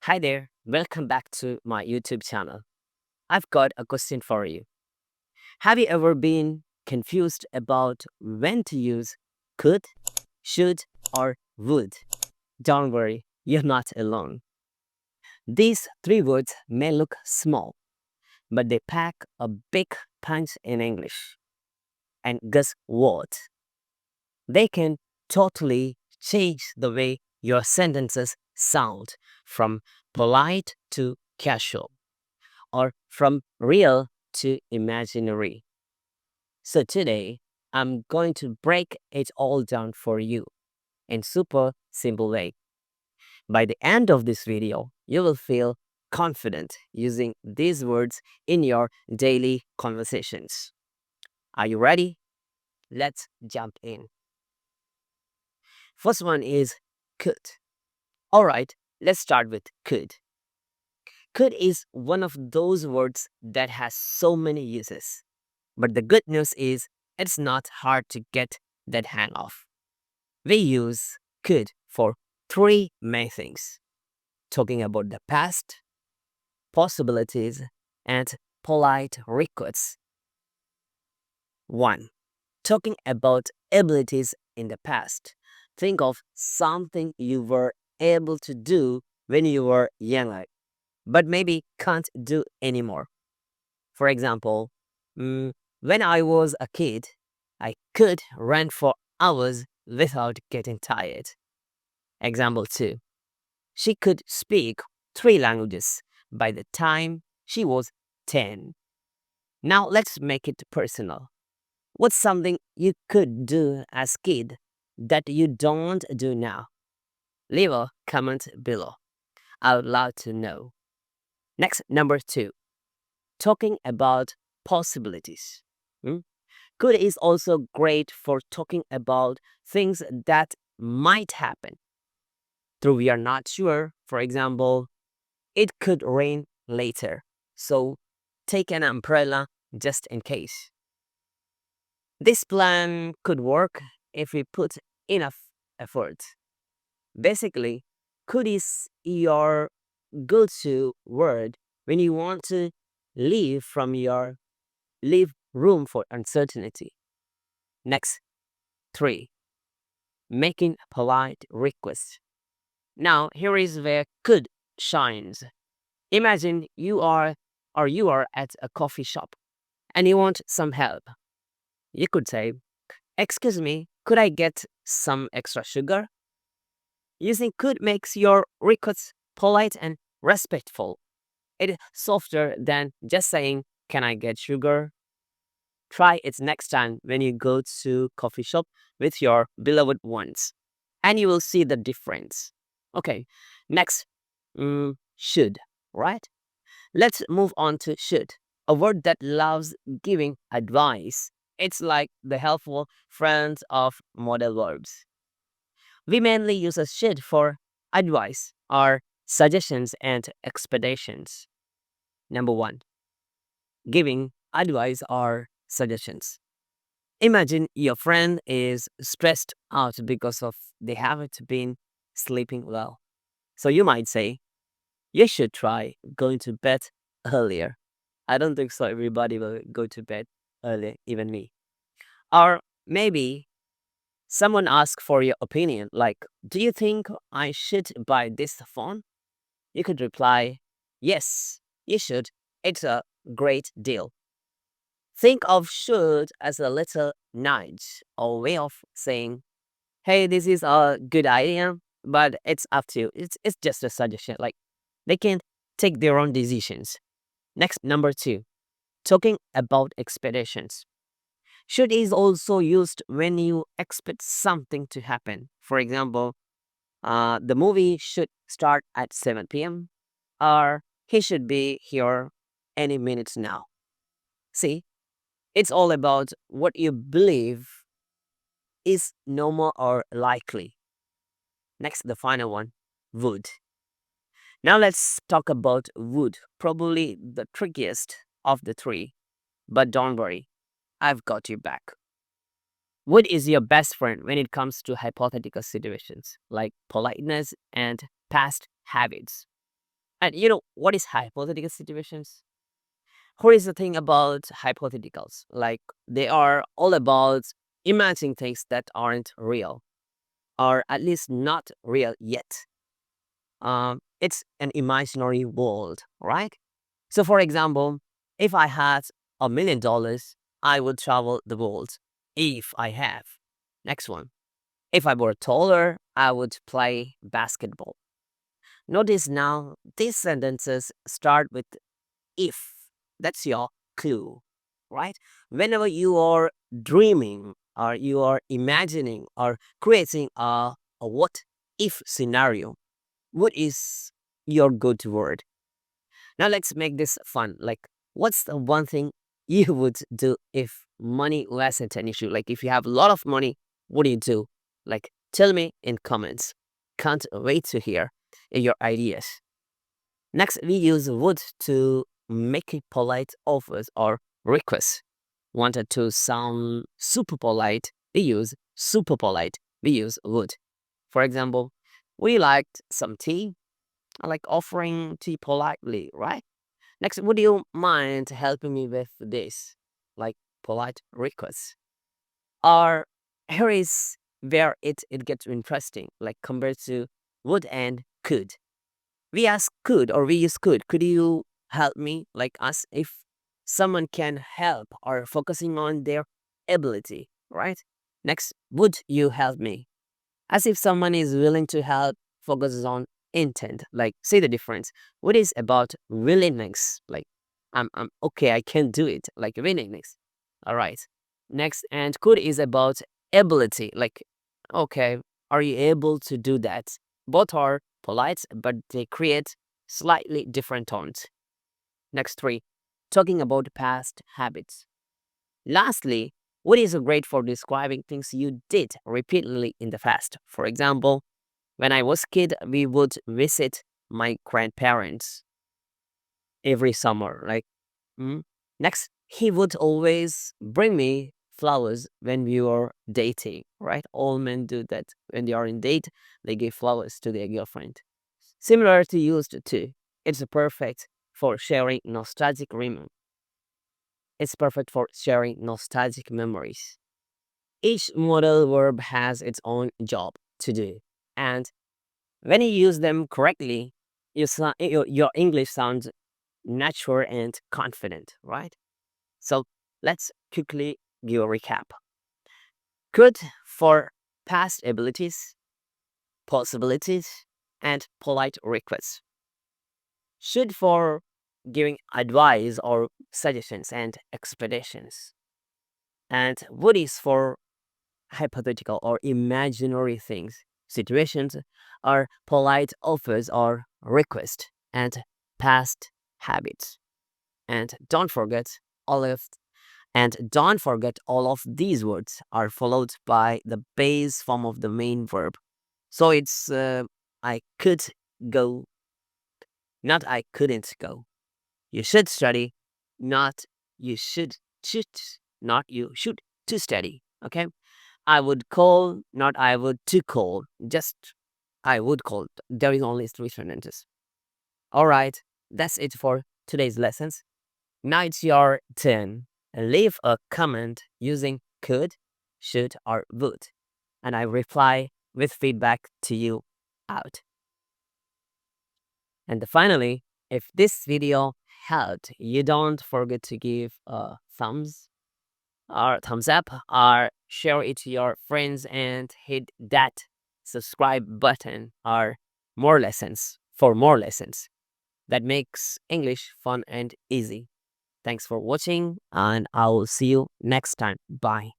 Hi there, welcome back to my YouTube channel. I've got a question for you. Have you ever been confused about when to use could, should, or would? Don't worry, you're not alone. These three words may look small, but they pack a big punch in English. And guess what? They can totally change the way your sentences sound from polite to casual, or from real to imaginary. So today, I'm going to break it all down for you in super simple way. By the end of this video, you will feel confident using these words in your daily conversations. Are you ready? Let's jump in. First one is could. All right, let's start with could. Could is one of those words that has so many uses. But the good news is it's not hard to get that hang of. We use could for three main things: talking about the past, possibilities, and polite requests. 1. Talking about abilities in the past. Think of something you were able to do when you were younger, but maybe can't do anymore. For example, when I was a kid, I could run for hours without getting tired. Example 2. She could speak three languages by the time she was 10. Now let's make it personal. What's something you could do as kid that you don't do now? Leave a comment below. I would love to know. Next, number 2. Talking about possibilities. Hmm? Could is also great for talking about things that might happen. Though we are not sure, for example, it could rain later, so take an umbrella just in case. This plan could work if we put enough effort. Basically, could is your go-to word when you want to leave room for uncertainty. Next, 3. Making polite requests. Now, here is where could shines. Imagine you are at a coffee shop and you want some help. You could say, "Excuse me, could I get some extra sugar?" Using could makes your request polite and respectful. It is softer than just saying, "Can I get sugar?" Try it next time when you go to coffee shop with your beloved ones, and you will see the difference. Okay, next, should, right? Let's move on to should, a word that loves giving advice. It's like the helpful friend of model verbs. We mainly use a should for advice or suggestions and expectations. Number 1, giving advice or suggestions. Imagine your friend is stressed out because of they haven't been sleeping well. So you might say, "You should try going to bed earlier." I don't think so. Everybody will go to bed early, even me. Or maybe someone asks for your opinion, like, "Do you think I should buy this phone?" You could reply, "Yes, you should. It's a great deal." Think of should as a little nudge or way of saying, "Hey, this is a good idea, but it's up to you. It's just a suggestion." Like they can take their own decisions. Next, number 2, talking about expectations. Should is also used when you expect something to happen. For example, the movie should start at 7 p.m. or he should be here any minutes now. See, it's all about what you believe is normal or likely. Next, the final one, would. Now let's talk about would, probably the trickiest of the three. But don't worry, I've got you back. Would is your best friend when it comes to hypothetical situations like politeness and past habits. And you know what is hypothetical situations? Here is the thing about hypotheticals. Like they are all about imagining things that aren't real, or at least not real yet. It's an imaginary world, right? So, for example, if I had $1 million, I would travel the world. If I have. Next one. If I were taller, I would play basketball. Notice now, these sentences start with if. That's your clue, right? Whenever you are dreaming or you are imagining or creating a what if scenario, what is your go-to word? Now let's make this fun. Like, what's the one thing you would do if money wasn't an issue? Like, if you have a lot of money, what do you do? Like, tell me in comments. Can't wait to hear your ideas. Next, we use would to make it polite offers or requests. Wanted to sound super polite, we use super polite. We use would. For example, we liked some tea. I like offering tea politely, right? Next, would you mind helping me with this? Like polite requests. Or here is where it gets interesting, like compared to would and could. We ask could or we use could. Could you help me? Like us, if someone can help or focusing on their ability, right? Next, would you help me? As if someone is willing to help, focuses on intent. Like, say the difference. What is about willingness? Like, I'm okay, I can do it. Like, willingness. All right. Next, and could is about ability. Like, okay, are you able to do that? Both are polite, but they create slightly different tones. Next three, talking about past habits. Lastly, what is great for describing things you did repeatedly in the past? For example, when I was kid, we would visit my grandparents every summer. Like, mm. Next, he would always bring me flowers when we were dating. Right? All men do that when they are in date. They give flowers to their girlfriend. Similar to used to. It's perfect for sharing nostalgic It's perfect for sharing nostalgic memories. Each modal verb has its own job to do, and when you use them correctly, your English sounds natural and confident, right? So let's quickly give a recap. Could for past abilities, possibilities, and polite requests. Should for giving advice or suggestions and expeditions. And would is for hypothetical or imaginary things, situations, or polite offers or requests, and past habits. And don't forget all of don't forget all of these words are followed by the base form of the main verb. So it's I could go, not I couldn't go. You should study, not you should not you should to study. Okay? I would call, not I would to call. Just I would call. There is only three sentences. All right, that's it for today's lessons. Now it's your turn. Leave a comment using could, should, or would, and I reply with feedback to you out. And finally, if this video helped, you don't forget to give a thumbs up or share it to your friends and hit that subscribe button or more lessons that makes English fun and easy. Thanks for watching and I will see you next time. Bye.